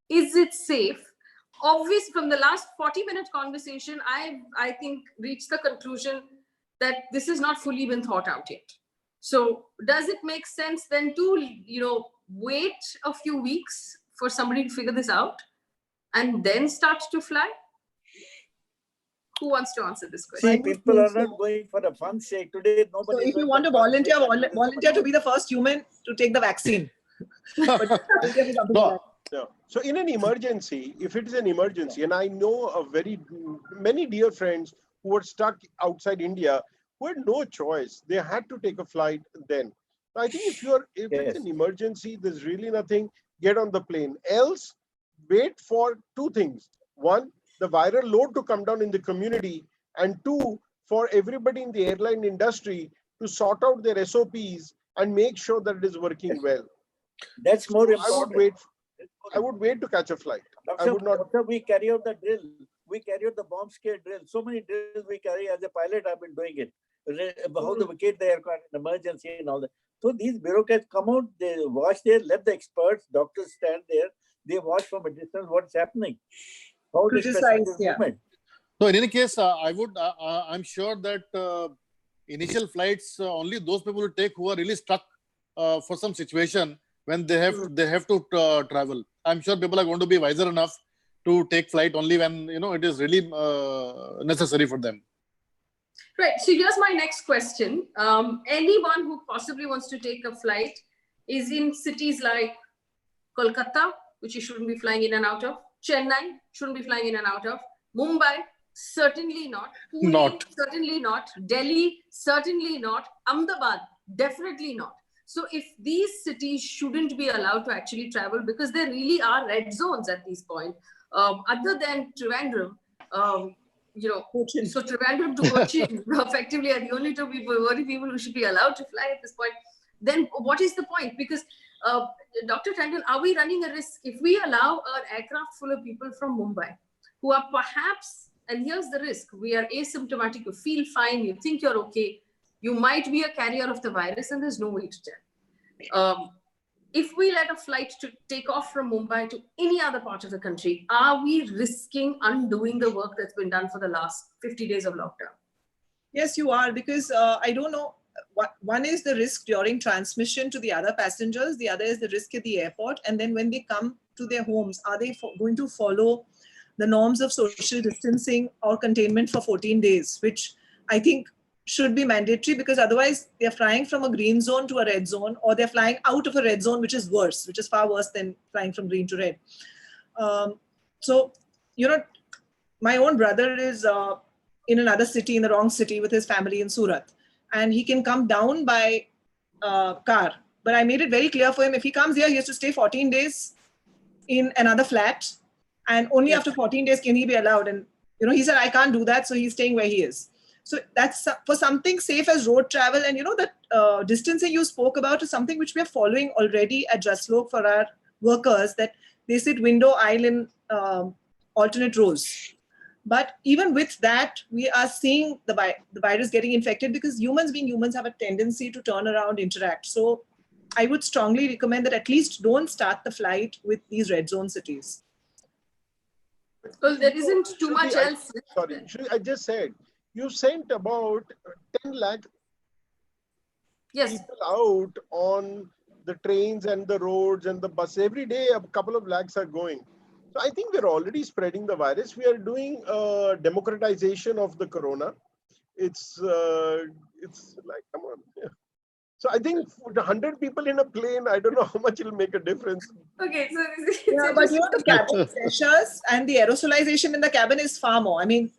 Is it safe? Obviously, from the last 40-minute conversation, I think reached the conclusion that this has not fully been thought out yet. So does it make sense then to, wait a few weeks for somebody to figure this out and then start to fly? Who wants to answer this question? See, people are not going for a fun sake. Today, nobody. So if you want to volunteer, volunteer to be the first human to take the vaccine. No. No. So in an emergency, if it is an emergency, and I know many dear friends who were stuck outside India who had no choice, they had to take a flight then. So I think if it's an emergency, there's really nothing, get on the plane. Else, wait for two things. One, the viral load to come down in the community, and two, for everybody in the airline industry to sort out their SOPs and make sure that it is working well. That's more important. I would wait to catch a flight. Doctor, I would not. Doctor, we carry out the drill. We carry out the bomb scare drill. So many drills we carry. As a pilot, I've been doing it. How to vacate the aircraft in emergency and all that. So these bureaucrats come out, they watch there, let the experts, doctors stand there. They watch from a distance what's happening. How Criticize, So in any case, I'm sure that initial flights, only those people will take who are really stuck for some situation when they have to travel. I'm sure people are going to be wiser enough to take flight only when it is really necessary for them. Right. So here's my next question. Anyone who possibly wants to take a flight is in cities like Kolkata, which you shouldn't be flying in and out of. Chennai, shouldn't be flying in and out of. Mumbai, certainly not. Pune, certainly not. Delhi, certainly not. Ahmedabad, definitely not. So if these cities shouldn't be allowed to actually travel because there really are red zones at this point, other than Trivandrum, so Trivandrum to Cochin effectively are the only two people who should be allowed to fly at this point. Then what is the point? Because Dr. Tandan, are we running a risk if we allow an aircraft full of people from Mumbai who are perhaps, and here's the risk, we are asymptomatic, you feel fine, you think you're okay, you might be a carrier of the virus and there's no way to tell. If we let a flight to take off from Mumbai to any other part of the country, are we risking undoing the work that's been done for the last 50 days of lockdown? Yes, you are, because I don't know. One is the risk during transmission to the other passengers. The other is the risk at the airport. And then when they come to their homes, are they going to follow the norms of social distancing or containment for 14 days, which I think should be mandatory, because otherwise they're flying from a green zone to a red zone, or they're flying out of a red zone, which is worse, which is far worse than flying from green to red. So, my own brother is in another city, in the wrong city with his family in Surat. And he can come down by car. But I made it very clear for him, if he comes here, he has to stay 14 days in another flat. And only after 14 days can he be allowed. And, he said, I can't do that. So he's staying where he is. So that's for something safe as road travel. And, that distancing you spoke about is something which we are following already at Jaslok for our workers, that they sit window aisle in alternate rows. But even with that, we are seeing the virus getting infected, because humans being humans have a tendency to turn around, interact. So I would strongly recommend that at least don't start the flight with these red zone cities. Well, there isn't too much else. Sorry, I just said, you sent about 10 lakh people out on the trains and the roads and the bus. Every day, a couple of lakhs are going. So I think we're already spreading the virus. We are doing democratization of the corona. It's like, come on. Yeah. So I think 100 people in a plane, I don't know how much it'll make a difference. Okay, so but the cabin pressures and the aerosolization in the cabin is far more. I mean,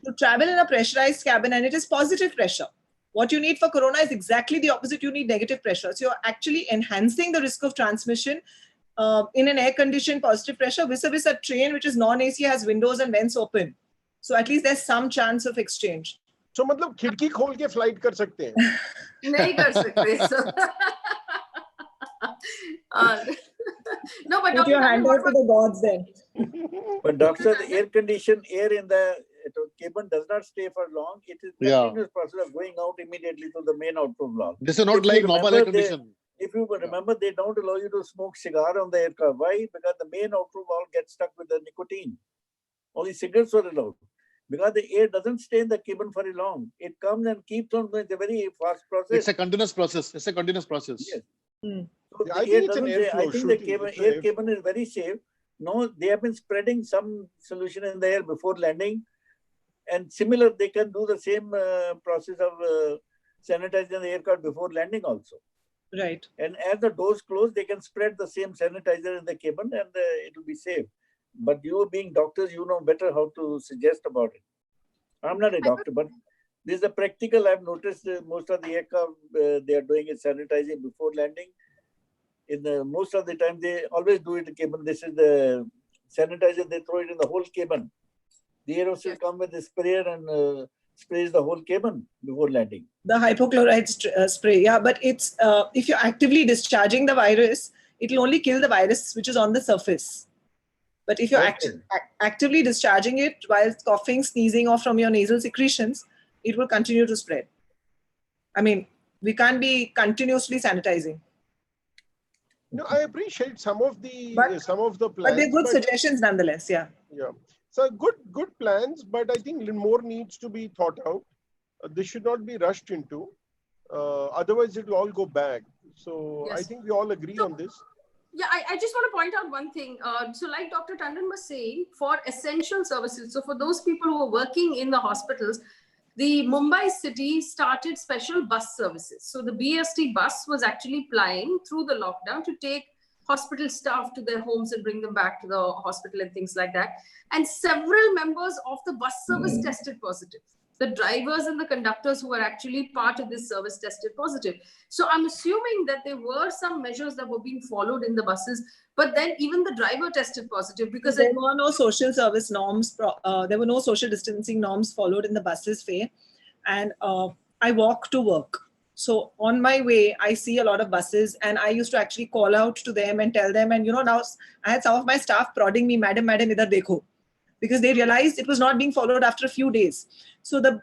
you travel in a pressurized cabin and it is positive pressure. What you need for corona is exactly the opposite. You need negative pressure. So you're actually enhancing the risk of transmission in an air-conditioned positive pressure vis-a-vis a train which is non-AC, has windows and vents open. So at least there's some chance of exchange. So मतलब खिड़की खोल के flight कर सकते हैं? नहीं कर सकते. So. No, but Put your hand out to the gods then. But doctor, the air-conditioned air in the cabin does not stay for long. It is continuous process of going out immediately to the main outflow valve. This is not like normal air condition. If you remember, they don't allow you to smoke cigar on the aircraft. Why? Because the main outflow valve gets stuck with the nicotine. Only cigarettes were allowed. Because the air doesn't stay in the cabin very long. It comes and keeps on going. It's a very fast process. It's a continuous process. It's a continuous process. Yes. So I think it's an airflow. I think the air cabin is very safe. No, they have been spreading some solution in the air before landing. And similar, they can do the same process of sanitizing the aircraft before landing also. Right. And as the doors close, they can spread the same sanitizer in the cabin and it will be safe. But you being doctors, you know better how to suggest about it. I'm not a doctor, but this is a practical. I've noticed most of the aircraft, they are doing it sanitizing before landing. In the most of the time, they always do it in the cabin. This is the sanitizer, they throw it in the whole cabin. The aerosols come with the sprayer and sprays the whole cabin before landing. The hypochlorite spray, yeah, but it's if you're actively discharging the virus, it will only kill the virus which is on the surface. But if you're actively discharging it while coughing, sneezing, or from your nasal secretions, it will continue to spread. I mean, we can't be continuously sanitizing. No, I appreciate some of the plans. But they're good suggestions nonetheless, yeah. Yeah. So good plans, but I think more needs to be thought out. This should not be rushed into. Otherwise, it will all go back. So Yes. I think we all agree on this. Yeah, I just want to point out one thing. So like Dr. Tandan was saying, for essential services, so for those people who are working in the hospitals, the Mumbai city started special bus services. So the BST bus was actually plying through the lockdown to take hospital staff to their homes and bring them back to the hospital and things like that. And several members of the bus service tested positive. The drivers and the conductors who were actually part of this service tested positive. So I'm assuming that there were some measures that were being followed in the buses, but then even the driver tested positive because there were no social service norms, there were no social distancing norms followed in the buses, Faye. And I walk to work. So on my way, I see a lot of buses and I used to actually call out to them and tell them, and now I had some of my staff prodding me, madam, idhar dekho, because they realized it was not being followed after a few days. So the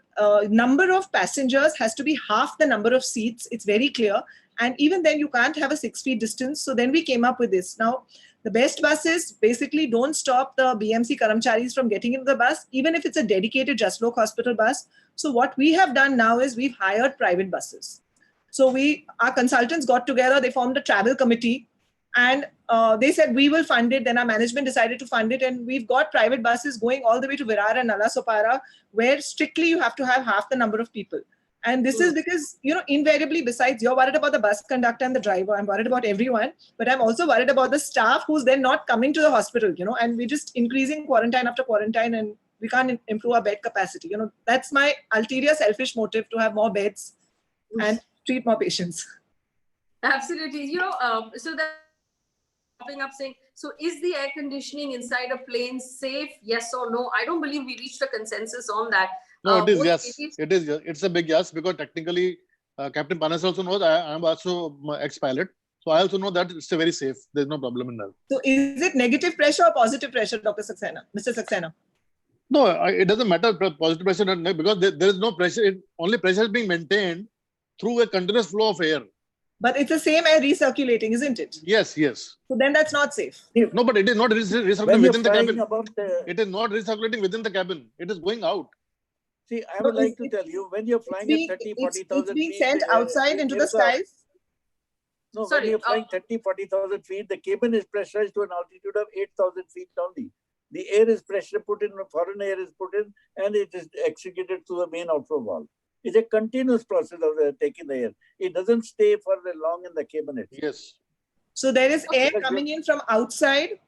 number of passengers has to be half the number of seats. It's very clear. And even then you can't have a 6 feet distance. So then we came up with this. Now, the best buses basically don't stop the BMC Karamcharis from getting into the bus, even if it's a dedicated Jaslok hospital bus. So what we have done now is we've hired private buses. So our consultants got together, they formed a travel committee and they said, we will fund it. Then our management decided to fund it. And we've got private buses going all the way to Virar and Nalasopara, where strictly you have to have half the number of people. And this is because, invariably, besides you're worried about the bus conductor and the driver, I'm worried about everyone, but I'm also worried about the staff who's then not coming to the hospital, and we're just increasing quarantine after quarantine and we can't improve our bed capacity. That's my ulterior selfish motive, to have more beds and treat more patients. Absolutely. So that popping up saying, so is the air conditioning inside a plane safe? Yes or no? I don't believe we reached a consensus on that. No, it is yes. It is. It's a big yes, because technically, Captain Panesar also knows. I am also ex-pilot, so I also know that it's a very safe. There's no problem in that. So, is it negative pressure or positive pressure, Dr. Saxena, Mr. Saxena? No, it doesn't matter positive pressure because there is no pressure. Only pressure is being maintained through a continuous flow of air. But it's the same air recirculating, isn't it? Yes, yes. So then that's not safe. No, but it is not recirculating within the cabin. It is not recirculating within the cabin. It is going out. See, I would like to tell you, when you're flying at 30, 40,000 feet. It's being sent outside into the skies. No, when you're flying 30, 40,000 feet, the cabin is pressurized to an altitude of 8,000 feet only. The air is pressure put in, foreign air is put in, and it is executed through the main outflow valve. It's a continuous process of taking the air. It doesn't stay for long in the cabin itself. Yes. So there is air coming in from outside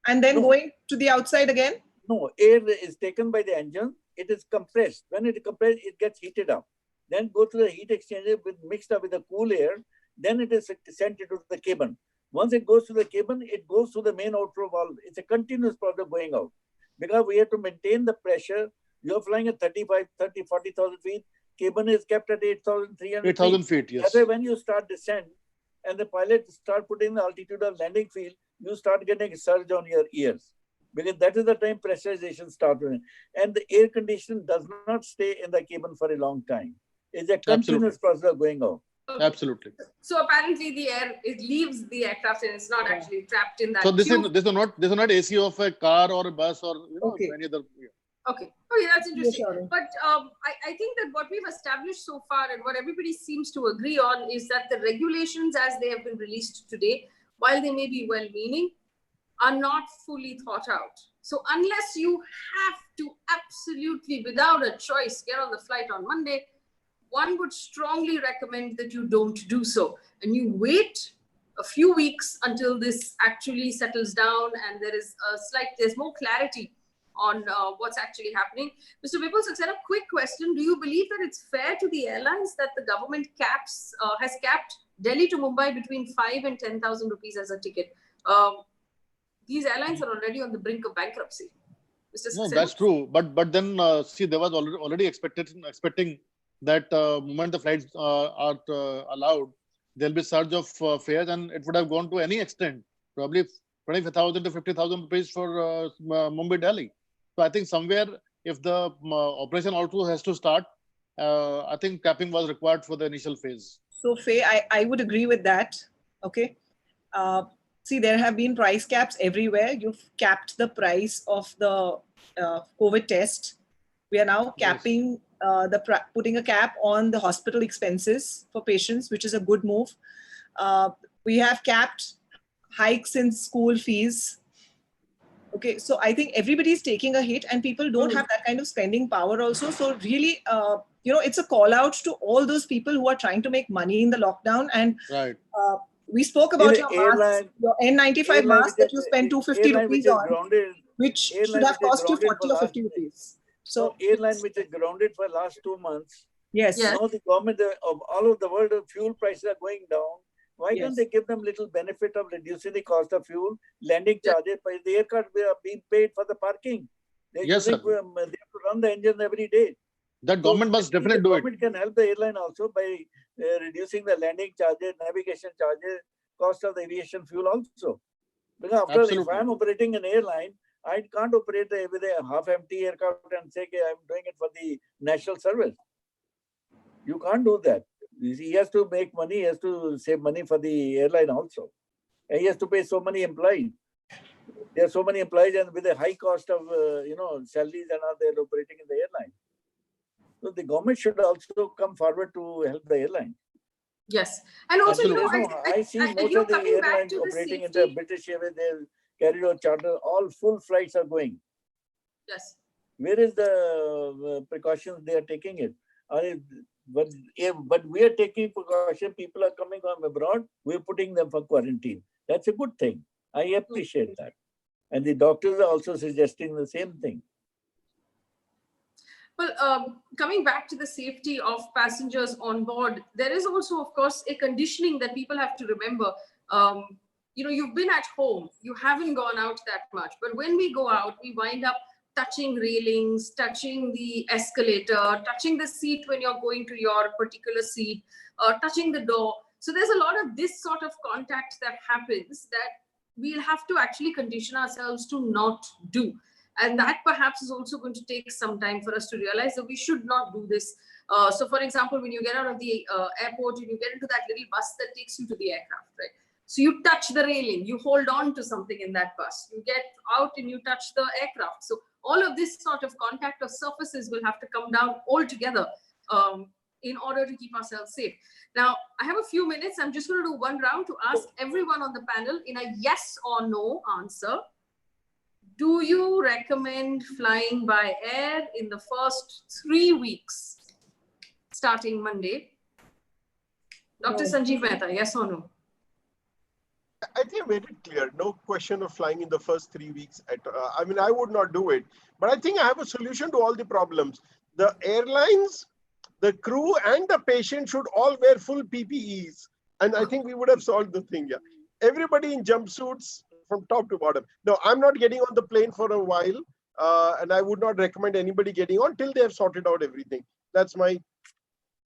and then going to the outside again? No, air is taken by the engine. It is compressed. When it is compressed, it gets heated up. then go through the heat exchanger with mixed up with the cool air, then it is sent into the cabin. Once it goes to the cabin, it goes to the main outflow valve. It's a continuous process going out. Because we have to maintain the pressure. You're flying at 35, 30, 40,000 feet. Cabin is kept at 8,300 8,000 feet, yes. That's why when you start descent and the pilot start putting the altitude of landing field, you start getting a surge on your ears. Because that is the time pressurization starts. And the air conditioning does not stay in the cabin for a long time. It's a continuous process of going out. Okay. Absolutely. So apparently the air, it leaves the aircraft and it's not actually trapped in that So this tube. is not AC of a car or a bus or any other. Okay. Okay, that's interesting. But I think that what we've established so far and what everybody seems to agree on is that the regulations as they have been released today, while they may be well-meaning, are not fully thought out. So unless you have to absolutely, without a choice, get on the flight on Monday, one would strongly recommend that you don't do so. And you wait a few weeks until this actually settles down and there's more clarity on what's actually happening. Mr. Vipul Saxena, quick question. Do you believe that it's fair to the airlines that the government has capped Delhi to Mumbai between 5,000 and 10,000 rupees as a ticket? These airlines are already on the brink of bankruptcy. Mr. No, Saxena? that's true. But then see, there was already expecting that moment the flights are allowed, there'll be surge of fares, and it would have gone to any extent, probably 25,000 to 50,000 rupees for Mumbai Delhi. So I think somewhere, if the operation also has to start, I think capping was required for the initial phase. So Faye, I would agree with that. Okay. See, there have been price caps everywhere. You've capped the price of the COVID test. We are now capping putting a cap on the hospital expenses for patients, which is a good move. We have capped hikes in school fees. Okay, so I think everybody's taking a hit and people don't have that kind of spending power also. So really, it's a call out to all those people who are trying to make money in the lockdown. And we spoke about your masks, your N95 mask that you spend 250 rupees on, which should have cost you 40 or 50 rupees. So airline which is grounded for last 2 months. Yes. Now the government of all over the world, fuel prices are going down. Why can't they give them little benefit of reducing the cost of fuel, landing charges? But the aircraft are being paid for the parking. They have to run the engine every day. That government must definitely do it. The government can help the airline also by reducing the landing charges, navigation charges, cost of the aviation fuel also. Because if I'm operating an airline, I can't operate with a half-empty aircraft and say, okay, I'm doing it for the national service. You can't do that. He has to make money, he has to save money for the airline also. And he has to pay so many employees. There are so many employees and with a high cost of, salaries and all, they're operating in the airline. So the government should also come forward to help the airline. Yes. And also, I see most of the airlines operating in the British Airways, they carry out charter, all full flights are going. Yes. Where is the precautions they are taking it? But we are taking precaution. People are coming from abroad. We're putting them for quarantine. That's a good thing. I appreciate that. And the doctors are also suggesting the same thing. Well, coming back to the safety of passengers on board, there is also, of course, a conditioning that people have to remember. You've been at home, you haven't gone out that much, but when we go out, we wind up touching railings, touching the escalator, touching the seat when you're going to your particular seat, touching the door. So there's a lot of this sort of contact that happens that we'll have to actually condition ourselves to not do. And that perhaps is also going to take some time for us to realize that we should not do this. So for example, when you get out of the airport and you get into that little bus that takes you to the aircraft, right? So you touch the railing, you hold on to something in that bus, you get out and you touch the aircraft. So all of this sort of contact or surfaces will have to come down altogether in order to keep ourselves safe. Now, I have a few minutes. I'm just going to do one round to ask everyone on the panel in a yes or no answer. Do you recommend flying by air in the first 3 weeks, starting Monday? Dr. Sanjeev Mehta, yes or no? I think I made it clear. No question of flying in the first 3 weeks. I would not do it. But I think I have a solution to all the problems. The airlines the crew and the patient should all wear full PPEs. And I think we would have solved the thing. Yeah. Everybody in jumpsuits from top to bottom. No, I'm not getting on the plane for a while. And I would not recommend anybody getting on till they have sorted out everything. That's my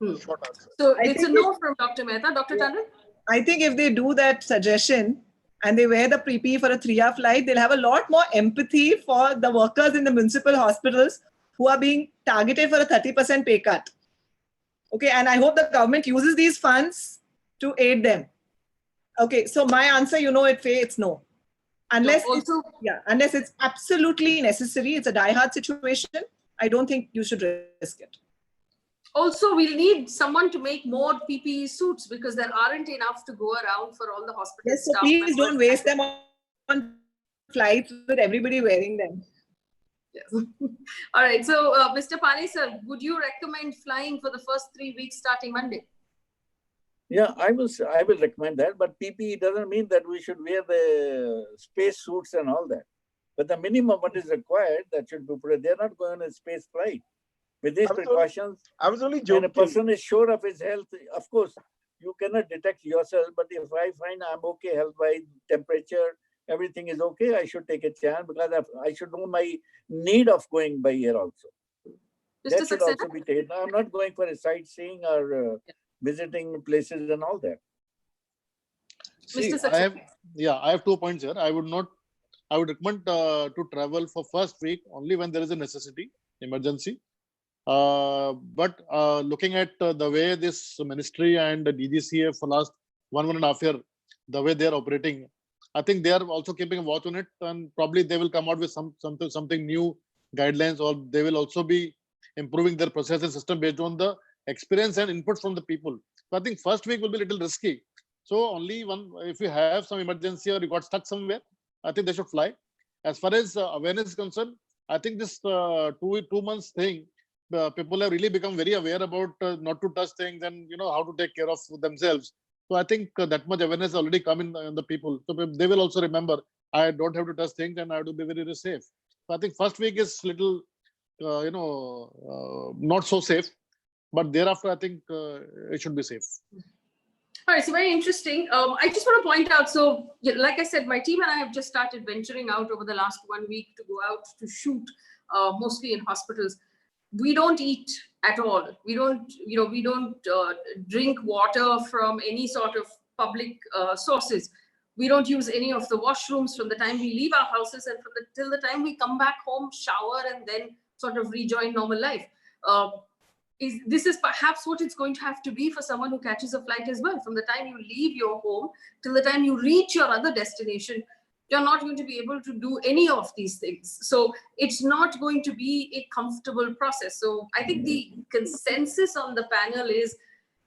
short answer. So I it's a think no from Dr. Mehta. Dr. Tandan? I think if they do that suggestion and they wear the PPE for a 3-hour flight, they'll have a lot more empathy for the workers in the municipal hospitals who are being targeted for a 30% pay cut. Okay, and I hope the government uses these funds to aid them. Okay, so my answer, you know it, Faye, it's no. Unless, also, unless it's absolutely necessary, it's a die-hard situation, I don't think you should risk it. also, we'll need someone to make more PPE suits because there aren't enough to go around for all the hospital Yes, so staff. please don't waste them on flights with everybody wearing them. Yes. All right. So, Mr. Panesar, would you recommend flying for the first 3 weeks starting Monday? Yeah, I will recommend that, but PPE doesn't mean that we should wear the space suits and all that. But the minimum what is required, that should be put. They're not going on a space flight. With these precautions, I was only joking. when a person is sure of his health, of course, you cannot detect yourself, but if I find I'm okay health-wise, temperature, everything is okay, I should take a chance because I should know my need of going by air also. Mr. That should Saxena? also be taken. I'm not going for a sightseeing or visiting places and all that. See, Mr. I have 2 points here. I would recommend to travel for first week only when there is a necessity, emergency. But looking at the way this ministry and the DGCA for last 1.5 years, the way they are operating, I think they are also keeping a watch on it, and probably they will come out with something new guidelines, or they will also be improving their process and system based on the experience and input from the people. So I think first week will be a little risky. So only if you have some emergency or you got stuck somewhere, I think they should fly. As far as awareness is concerned, I think this 2 months thing, people have really become very aware about not to touch things and how to take care of themselves. So I think that much awareness already come in the people. So they will also remember, I don't have to touch things and I have to be very, very safe. So I think first week is little, not so safe, but thereafter I think it should be safe. All right, so very interesting. I just want to point out, so like I said, my team and I have just started venturing out over the last 1 week to go out to shoot, mostly in hospitals. We don't eat at all. We don't drink water from any sort of public sources. We don't use any of the washrooms from the time we leave our houses and till the time we come back home, shower, and then sort of rejoin normal life. This is perhaps what it's going to have to be for someone who catches a flight as well. From the time you leave your home till the time you reach your other destination, you're not going to be able to do any of these things. So it's not going to be a comfortable process. So I think the consensus on the panel is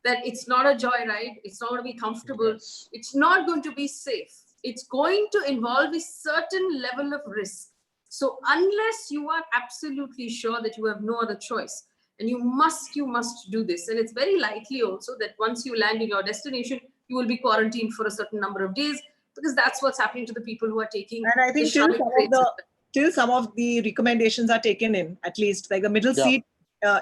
that it's not a joyride. It's not going to be comfortable. Yes. It's not going to be safe. It's going to involve a certain level of risk. So unless you are absolutely sure that you have no other choice, and you must do this. And it's very likely also that once you land in your destination, you will be quarantined for a certain number of days, because that's what's happening to the people who are taking. And I think till some of the recommendations are taken in, at least like the middle seat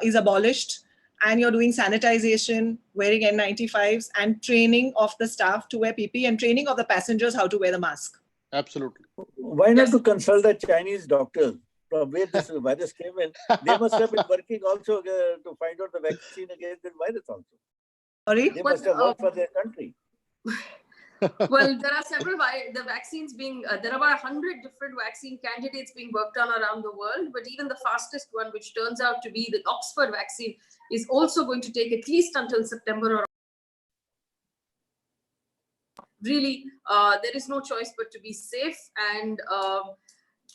is abolished, and you're doing sanitization, wearing N95s, and training of the staff to wear PPE, and training of the passengers how to wear the mask. Absolutely. Why not to consult the Chinese doctors from where this virus came in? They must have been working also to find out the vaccine against this virus also. Sorry? They must have worked for their country. Well, there are several the vaccines being, there are about 100 different vaccine candidates being worked on around the world, but even the fastest one, which turns out to be the Oxford vaccine, is also going to take at least until September. Or really, there is no choice but to be safe. And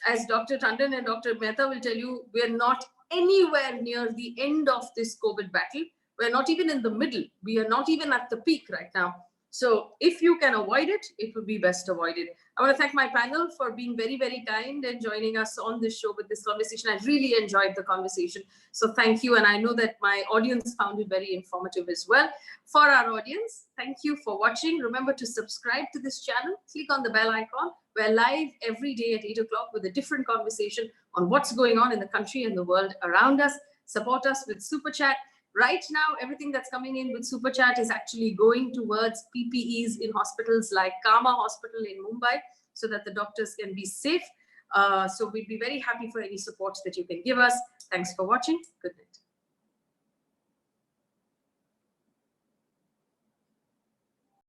as Dr. Tandan and Dr. Mehta will tell you, we're not anywhere near the end of this COVID battle. We're not even in the middle. We are not even at the peak right now. So if you can avoid it, it would be best avoided. I want to thank my panel for being very, very kind and joining us on this show with this conversation. I really enjoyed the conversation. So thank you. And I know that my audience found it very informative as well. For our audience, thank you for watching. Remember to subscribe to this channel. Click on the bell icon. We're live every day at 8 o'clock with a different conversation on what's going on in the country and the world around us. Support us with Super Chat. Right now, everything that's coming in with Super Chat is actually going towards PPEs in hospitals like Kama Hospital in Mumbai, so that the doctors can be safe. So we'd be very happy for any support that you can give us. Thanks for watching. Good night.